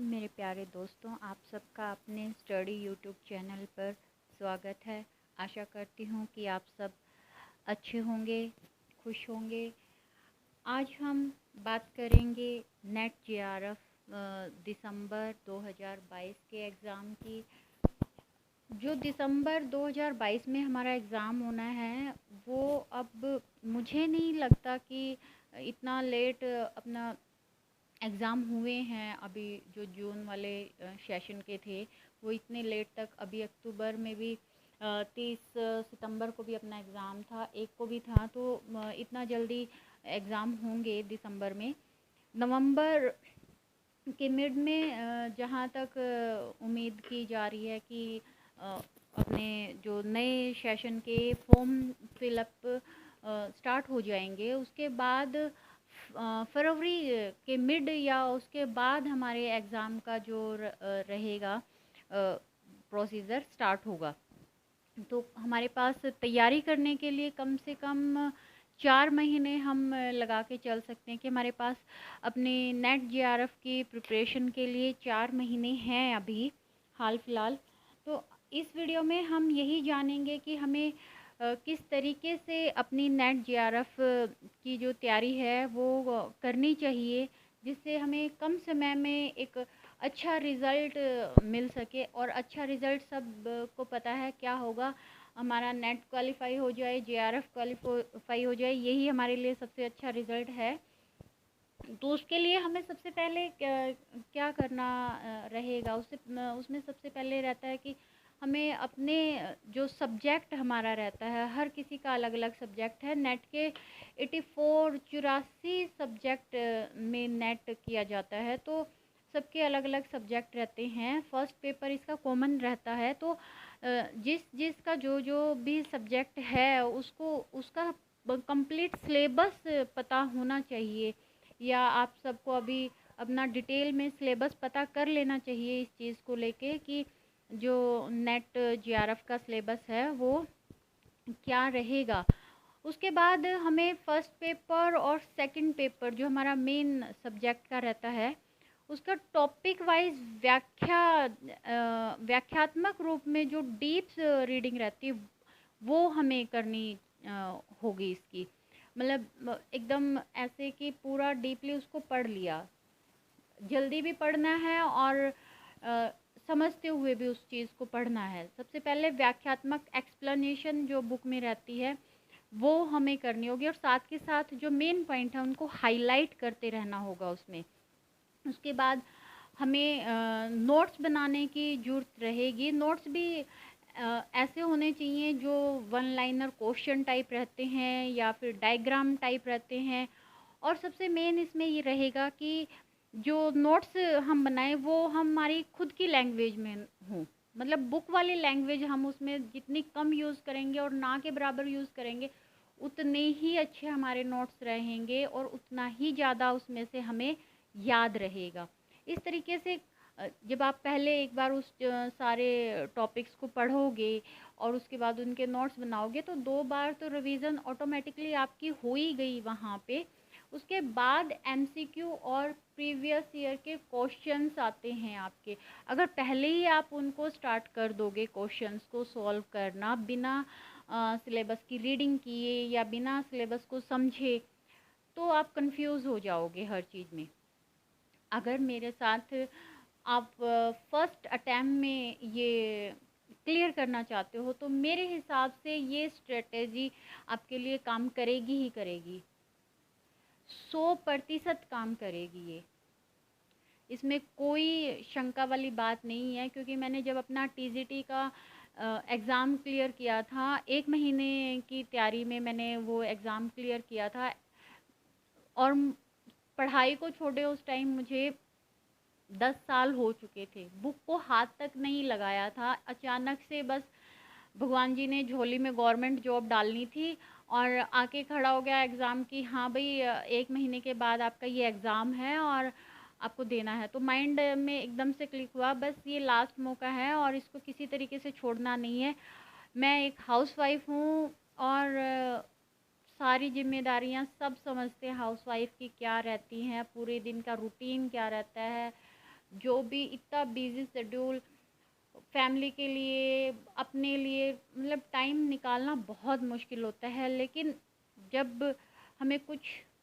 मेरे प्यारे दोस्तों, आप सबका अपने स्टडी यूट्यूब चैनल पर स्वागत है। आशा करती हूँ कि आप सब अच्छे होंगे, खुश होंगे। आज हम बात करेंगे नेट जेआरएफ दिसंबर 2022 के एग्ज़ाम की। जो दिसंबर 2022 में हमारा एग्ज़ाम होना है, वो अब मुझे नहीं लगता कि इतना लेट अपना एग्ज़ाम हुए हैं। अभी जो जून वाले सेशन के थे वो इतने लेट तक, अभी अक्टूबर में भी 30 सितंबर को भी अपना एग्ज़ाम था, एक को भी था, तो इतना जल्दी एग्ज़ाम होंगे दिसंबर में। नवंबर के मिड में जहाँ तक उम्मीद की जा रही है कि अपने जो नए सेशन के फॉर्म फिलअप स्टार्ट हो जाएंगे। उसके बाद फरवरी के मिड या उसके बाद हमारे एग्ज़ाम का जो रहेगा प्रोसीजर स्टार्ट होगा। तो हमारे पास तैयारी करने के लिए कम से कम 4 महीने हम लगा के चल सकते हैं कि हमारे पास अपने नेट जेआरएफ की प्रिपरेशन के लिए 4 महीने हैं अभी हाल फिलहाल। तो इस वीडियो में हम यही जानेंगे कि हमें किस तरीके से अपनी नेट जेआरएफ की जो तैयारी है वो करनी चाहिए, जिससे हमें कम समय में एक अच्छा रिज़ल्ट मिल सके। और अच्छा रिज़ल्ट सब को पता है क्या होगा, हमारा नेट क्वालिफाई हो जाए, जेआरएफ क्वालिफाई हो जाए, यही हमारे लिए सबसे अच्छा रिज़ल्ट है। तो उसके लिए हमें सबसे पहले क्या करना रहेगा, उसमें सबसे पहले रहता है कि हमें अपने जो सब्जेक्ट हमारा रहता है, हर किसी का अलग अलग सब्जेक्ट है। नेट के 84 सब्जेक्ट में नेट किया जाता है, तो सबके अलग अलग सब्जेक्ट रहते हैं। फर्स्ट पेपर इसका कॉमन रहता है, तो जिसका जो भी सब्जेक्ट है उसको उसका कंप्लीट सिलेबस पता होना चाहिए, या आप सबको अभी अपना डिटेल में सिलेबस पता कर लेना चाहिए इस चीज़ को लेके कि जो नेट जेआरएफ का सिलेबस है वो क्या रहेगा। उसके बाद हमें फर्स्ट पेपर और सेकंड पेपर जो हमारा मेन सब्जेक्ट का रहता है, उसका टॉपिक वाइज व्याख्यात्मक रूप में जो डीप रीडिंग रहती है वो हमें करनी होगी इसकी। मतलब एकदम ऐसे कि पूरा डीपली उसको पढ़ लिया, जल्दी भी पढ़ना है और समझते हुए भी उस चीज़ को पढ़ना है। सबसे पहले व्याख्यात्मक एक्सप्लेनेशन जो बुक में रहती है वो हमें करनी होगी, और साथ के साथ जो मेन पॉइंट है उनको हाईलाइट करते रहना होगा उसमें। उसके बाद हमें नोट्स बनाने की ज़रूरत रहेगी। नोट्स भी ऐसे होने चाहिए जो वन लाइनर क्वेश्चन टाइप रहते हैं या फिर डायग्राम टाइप रहते हैं। और सबसे मेन इसमें ये रहेगा कि जो नोट्स हम बनाएं वो हमारी खुद की लैंग्वेज में हों। मतलब बुक वाली लैंग्वेज हम उसमें जितनी कम यूज़ करेंगे और ना के बराबर यूज़ करेंगे, उतने ही अच्छे हमारे नोट्स रहेंगे और उतना ही ज़्यादा उसमें से हमें याद रहेगा। इस तरीके से जब आप पहले एक बार उस सारे टॉपिक्स को पढ़ोगे और उसके बाद उनके नोट्स बनाओगे, तो 2 बार तो रिवीजन ऑटोमेटिकली आपकी हो ही गई वहाँ पे। उसके बाद एमसीक्यू और प्रीवियस ईयर के क्वेश्चंस आते हैं आपके। अगर पहले ही आप उनको स्टार्ट कर दोगे क्वेश्चंस को सॉल्व करना बिना सिलेबस की रीडिंग किए या बिना सिलेबस को समझे, तो आप कंफ्यूज हो जाओगे हर चीज़ में। अगर मेरे साथ आप फर्स्ट अटैम्प्ट में ये क्लियर करना चाहते हो, तो मेरे हिसाब से ये स्ट्रेटेजी आपके लिए काम करेगी ही करेगी, 100% काम करेगी ये। इसमें कोई शंका वाली बात नहीं है, क्योंकि मैंने जब अपना टीजीटी का एग्ज़ाम क्लियर किया था, 1 महीने की तैयारी में मैंने वो एग्ज़ाम क्लियर किया था। और पढ़ाई को छोड़े उस टाइम मुझे 10 साल हो चुके थे, बुक को हाथ तक नहीं लगाया था। अचानक से बस भगवान जी ने झोली में गवर्नमेंट जॉब डालनी थी और आके खड़ा हो गया एग्ज़ाम की, हाँ भाई 1 महीने के बाद आपका ये एग्ज़ाम है और आपको देना है। तो माइंड में एकदम से क्लिक हुआ, बस ये लास्ट मौका है और इसको किसी तरीके से छोड़ना नहीं है। मैं एक हाउसवाइफ हूँ और सारी जिम्मेदारियाँ सब समझते हैं हाउसवाइफ की क्या रहती हैं, पूरे दिन का रूटीन क्या रहता है। जो भी इतना बिजी शेड्यूल, फैमिली के लिए, अपने लिए, मतलब टाइम निकालना बहुत मुश्किल होता है। लेकिन जब हमें कुछ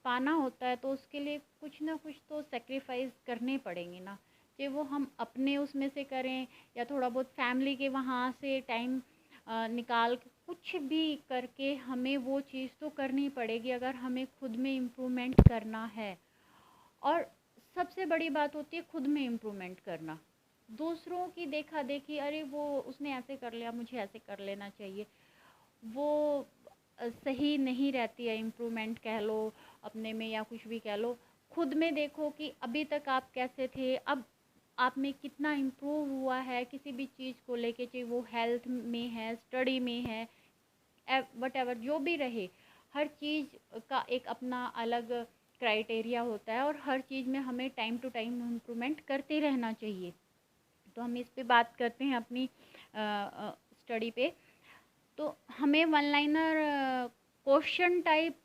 पाना होता है तो उसके लिए कुछ ना कुछ तो सेक्रीफाइस करने पड़ेंगे ना, चाहे वो हम अपने उसमें से करें या थोड़ा बहुत फैमिली के वहाँ से टाइम निकाल के, कुछ भी करके हमें वो चीज़ तो करनी पड़ेगी अगर हमें खुद में इम्प्रूवमेंट करना है। और सबसे बड़ी बात होती है खुद में इम्प्रूवमेंट करना। दूसरों की देखा देखी, अरे वो उसने ऐसे कर लिया, मुझे ऐसे कर लेना चाहिए, वो सही नहीं रहती है। इम्प्रूवमेंट कह लो अपने में या कुछ भी कह लो, खुद में देखो कि अभी तक आप कैसे थे, अब आप में कितना इम्प्रूव हुआ है किसी भी चीज़ को लेके, चाहे वो हेल्थ में है, स्टडी में है, वट एवर जो भी रहे। हर चीज़ का एक अपना अलग क्राइटेरिया होता है और हर चीज़ में हमें टाइम टू टाइम इम्प्रूवमेंट करते रहना चाहिए। तो हम इस पे बात करते हैं अपनी स्टडी पे। तो हमें वन लाइनर, क्वेश्चन टाइप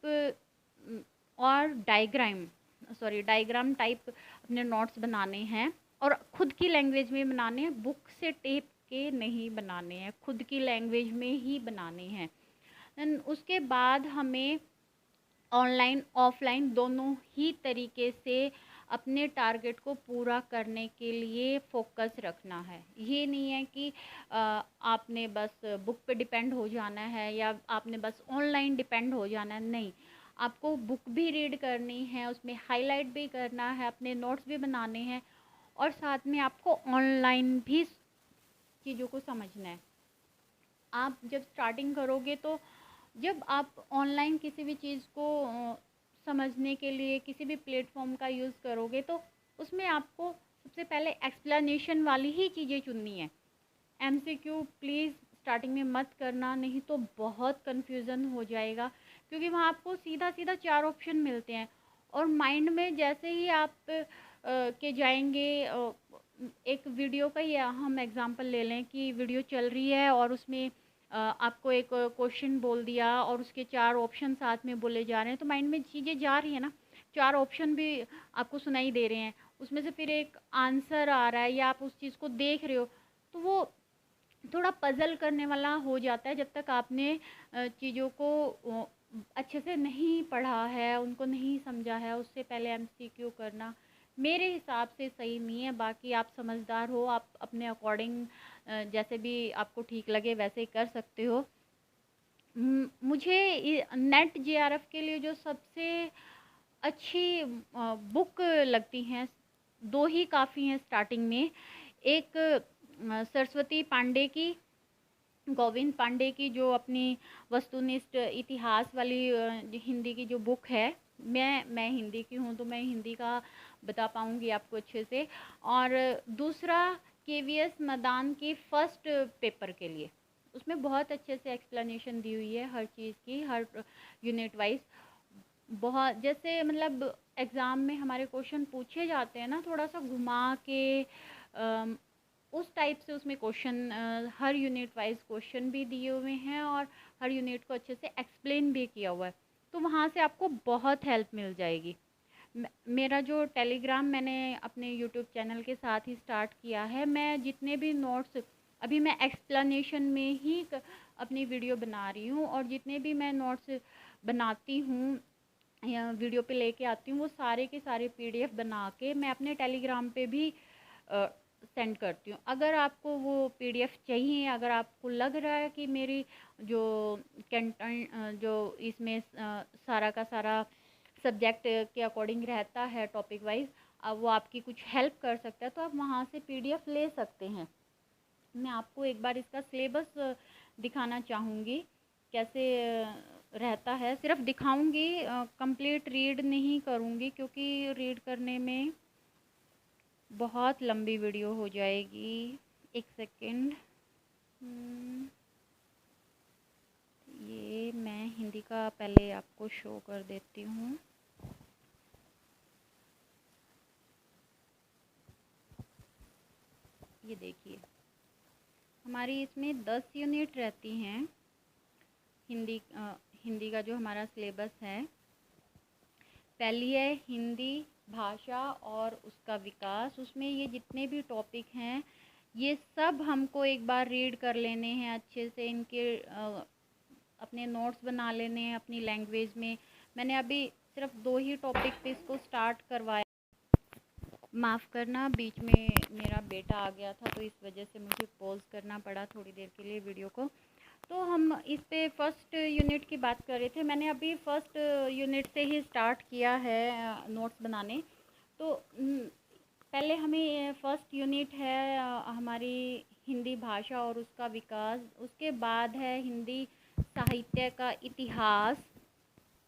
और डायग्राम टाइप अपने नोट्स बनाने हैं और खुद की लैंग्वेज में बनाने हैं, बुक से टेप के नहीं बनाने हैं, खुद की लैंग्वेज में ही बनाने हैं। देन उसके बाद हमें ऑनलाइन ऑफलाइन दोनों ही तरीके से अपने टारगेट को पूरा करने के लिए फोकस रखना है। ये नहीं है कि आपने बस बुक पे डिपेंड हो जाना है या आपने बस ऑनलाइन डिपेंड हो जाना है, नहीं। आपको बुक भी रीड करनी है, उसमें हाईलाइट भी करना है, अपने नोट्स भी बनाने हैं और साथ में आपको ऑनलाइन भी चीज़ों को समझना है। आप जब स्टार्टिंग करोगे तो जब आप ऑनलाइन किसी भी चीज़ को समझने के लिए किसी भी प्लेटफॉर्म का यूज़ करोगे तो उसमें आपको सबसे पहले एक्सप्लेनेशन वाली ही चीज़ें चुननी है। एमसीक्यू प्लीज़ स्टार्टिंग में मत करना, नहीं तो बहुत कन्फ्यूज़न हो जाएगा, क्योंकि वहाँ आपको सीधा सीधा 4 ऑप्शन मिलते हैं और माइंड में जैसे ही आप के जाएंगे। एक वीडियो का ही हम एग्ज़ाम्पल ले लें कि वीडियो चल रही है और उसमें आपको एक क्वेश्चन बोल दिया और उसके 4 ऑप्शन साथ में बोले जा रहे हैं, तो माइंड में चीज़ें जा रही है ना, 4 ऑप्शन भी आपको सुनाई दे रहे हैं, उसमें से फिर एक आंसर आ रहा है या आप उस चीज़ को देख रहे हो, तो वो थोड़ा पज़ल करने वाला हो जाता है। जब तक आपने चीज़ों को अच्छे से नहीं पढ़ा है, उनको नहीं समझा है, उससे पहले एमसीक्यू करना मेरे हिसाब से सही नहीं है। बाकी आप समझदार हो, आप अपने अकॉर्डिंग जैसे भी आपको ठीक लगे वैसे ही कर सकते हो। मुझे नेट जेआरएफ के लिए जो सबसे अच्छी बुक लगती हैं, 2 ही काफ़ी हैं स्टार्टिंग में। एक सरस्वती पांडे की, गोविंद पांडे की, जो अपनी वस्तुनिष्ठ इतिहास वाली हिंदी की जो बुक है। मैं हिंदी की हूँ तो मैं हिंदी का बता पाऊँगी आपको अच्छे से। और दूसरा केवीएस मदान की फर्स्ट पेपर के लिए, उसमें बहुत अच्छे से एक्सप्लेनेशन दी हुई है हर चीज़ की, हर यूनिट वाइज। बहुत जैसे मतलब एग्ज़ाम में हमारे क्वेश्चन पूछे जाते हैं ना थोड़ा सा घुमा के, उस टाइप से उसमें क्वेश्चन, हर यूनिट वाइज क्वेश्चन भी दिए हुए हैं और हर यूनिट को अच्छे से एक्सप्लेन भी किया हुआ है, तो वहाँ से आपको बहुत हेल्प मिल जाएगी। मेरा जो टेलीग्राम मैंने अपने यूट्यूब चैनल के साथ ही स्टार्ट किया है, मैं जितने भी नोट्स अभी मैं एक्सप्लेनेशन में ही अपनी वीडियो बना रही हूँ और जितने भी मैं नोट्स बनाती हूँ या वीडियो पे लेके आती हूँ, वो सारे के सारे पीडीएफ बना के मैं अपने टेलीग्राम पे भी सेंड करती हूँ। अगर आपको वो पीडीएफ चाहिए, अगर आपको लग रहा है कि मेरी जो कंटेंट जो इसमें सारा का सारा सब्जेक्ट के अकॉर्डिंग रहता है टॉपिक वाइज, अब वो आपकी कुछ हेल्प कर सकता है, तो आप वहाँ से पीडीएफ ले सकते हैं। मैं आपको एक बार इसका सिलेबस दिखाना चाहूँगी कैसे रहता है। सिर्फ दिखाऊंगी, कंप्लीट रीड नहीं करूँगी, क्योंकि रीड करने में बहुत लंबी वीडियो हो जाएगी। एक सेकेंड, ये मैं हिंदी का पहले आपको शो कर देती हूँ। ये देखिए, हमारी इसमें 10 यूनिट रहती हैं। हिंदी का जो हमारा सिलेबस है, पहली है हिंदी भाषा और उसका विकास। उसमें ये जितने भी टॉपिक हैं ये सब हमको एक बार रीड कर लेने हैं अच्छे से, इनके अपने नोट्स बना लेने हैं अपनी लैंग्वेज में। मैंने अभी सिर्फ 2 ही टॉपिक पे इसको स्टार्ट करवाया। माफ़ करना, बीच में मेरा बेटा आ गया था तो इस वजह से मुझे पॉज करना पड़ा थोड़ी देर के लिए वीडियो को। तो हम इस पे फर्स्ट यूनिट की बात कर रहे थे। मैंने अभी फर्स्ट यूनिट से ही स्टार्ट किया है नोट्स बनाने। तो पहले हमें फर्स्ट यूनिट है हमारी हिंदी भाषा और उसका विकास। उसके बाद है हिंदी साहित्य का इतिहास।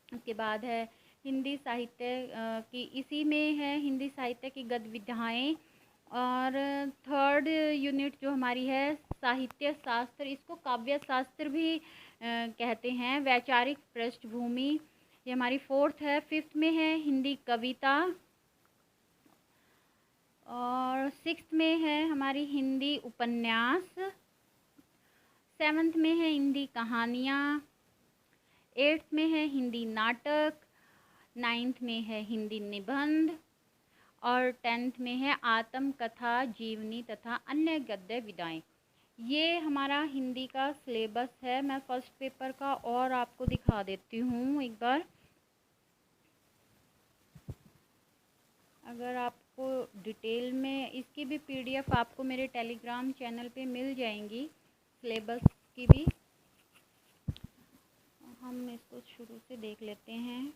उसके बाद है हिंदी साहित्य की, इसी में है हिंदी साहित्य की गतिविधियाँ। और थर्ड यूनिट जो हमारी है साहित्य शास्त्र, इसको काव्य शास्त्र भी कहते हैं, वैचारिक पृष्ठभूमि, ये हमारी फोर्थ है। फिफ्थ में है हिंदी कविता और सिक्स्थ में है हमारी हिंदी उपन्यास। सेवन्थ में है हिंदी कहानियाँ। एट्थ में है हिंदी नाटक। नाइन्थ में है हिंदी निबंध और 10th में है आत्मकथा, जीवनी तथा अन्य गद्य विधाएँ। ये हमारा हिंदी का सिलेबस है। मैं फर्स्ट पेपर का और आपको दिखा देती हूँ एक बार। अगर आपको डिटेल में इसकी भी PDF आपको मेरे टेलीग्राम चैनल पे मिल जाएंगी, सिलेबस की भी। हम इसको शुरू से देख लेते हैं।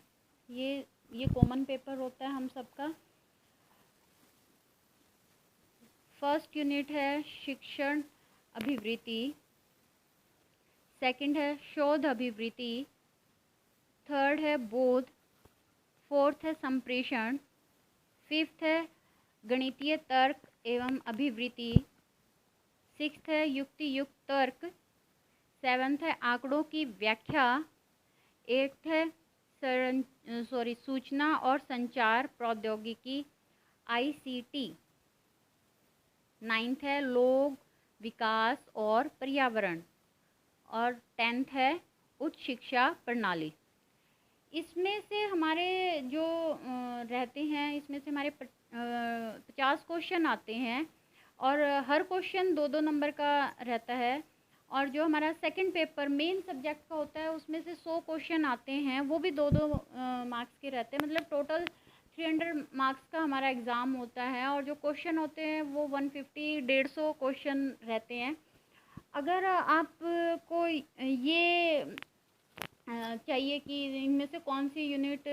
ये कॉमन पेपर होता है हम सबका। फर्स्ट यूनिट है शिक्षण अभिवृत्ति। सेकंड है शोध अभिवृत्ति। थर्ड है बोध। फोर्थ है संप्रेषण। फिफ्थ है गणितीय तर्क एवं अभिवृत्ति। सिक्स्थ है युक्ति युक्त तर्क। सेवन्थ है आंकड़ों की व्याख्या। एट्थ है सूचना और संचार प्रौद्योगिकी ICT। नाइन्थ है लोक विकास और पर्यावरण। और 10th है उच्च शिक्षा प्रणाली। इसमें से हमारे जो रहते हैं, इसमें से हमारे 50 क्वेश्चन आते हैं और हर क्वेश्चन 2-2 नंबर का रहता है। और जो हमारा सेकंड पेपर मेन सब्जेक्ट का होता है उसमें से 100 क्वेश्चन आते हैं, वो भी 2-2 मार्क्स के रहते हैं। मतलब टोटल 300 मार्क्स का हमारा एग्ज़ाम होता है। और जो क्वेश्चन होते हैं वो 150-150 क्वेश्चन रहते हैं। अगर आपको ये चाहिए कि इनमें से कौन सी यूनिट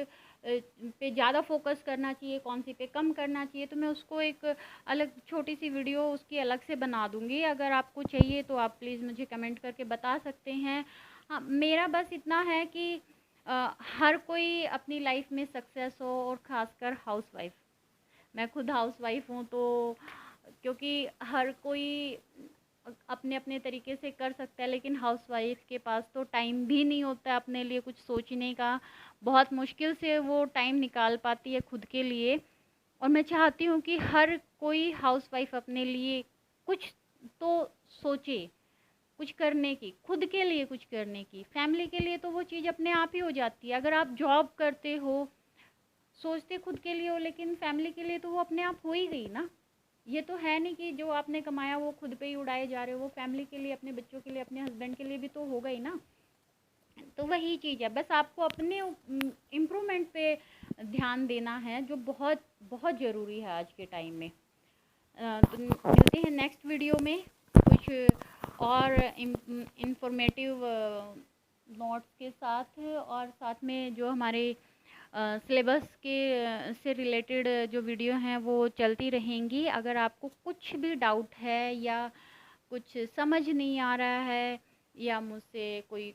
पे ज़्यादा फोकस करना चाहिए, कौन सी पे कम करना चाहिए, तो मैं उसको एक अलग छोटी सी वीडियो उसकी अलग से बना दूँगी। अगर आपको चाहिए तो आप प्लीज़ मुझे कमेंट करके बता सकते हैं। हाँ, मेरा बस इतना है कि हर कोई अपनी लाइफ में सक्सेस हो, और ख़ासकर हाउसवाइफ। मैं खुद हाउसवाइफ हूँ, तो क्योंकि हर कोई अपने अपने तरीके से कर सकता है, लेकिन हाउसवाइफ के पास तो टाइम भी नहीं होता है अपने लिए कुछ सोचने का। बहुत मुश्किल से वो टाइम निकाल पाती है खुद के लिए। और मैं चाहती हूँ कि हर कोई हाउसवाइफ अपने लिए कुछ तो सोचे, कुछ करने की, खुद के लिए कुछ करने की। फैमिली के लिए तो वो चीज़ अपने आप ही हो जाती है। अगर आप जॉब करते हो, सोचते खुद के लिए हो, लेकिन फैमिली के लिए तो वो अपने आप हो ही गई ना। ये तो है नहीं कि जो आपने कमाया वो खुद पे ही उड़ाए जा रहे हो, वो फैमिली के लिए, अपने बच्चों के लिए, अपने हस्बैंड के लिए भी तो होगा ही ना। तो वही चीज़ है, बस आपको अपने इम्प्रूवमेंट पे ध्यान देना है, जो बहुत बहुत ज़रूरी है आज के टाइम में। तो मिलते हैं नेक्स्ट वीडियो में कुछ और इंफॉर्मेटिव नोट्स के साथ, और साथ में जो हमारे सिलेबस के से रिलेटेड जो वीडियो हैं वो चलती रहेंगी। अगर आपको कुछ भी डाउट है या कुछ समझ नहीं आ रहा है या मुझसे कोई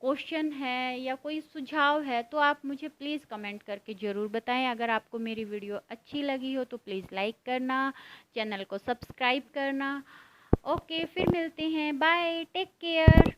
क्वेश्चन है या कोई सुझाव है, तो आप मुझे प्लीज़ कमेंट करके ज़रूर बताएं। अगर आपको मेरी वीडियो अच्छी लगी हो तो प्लीज़ लाइक करना, चैनल को सब्सक्राइब करना। ओके, फिर मिलते हैं। Bye, take care.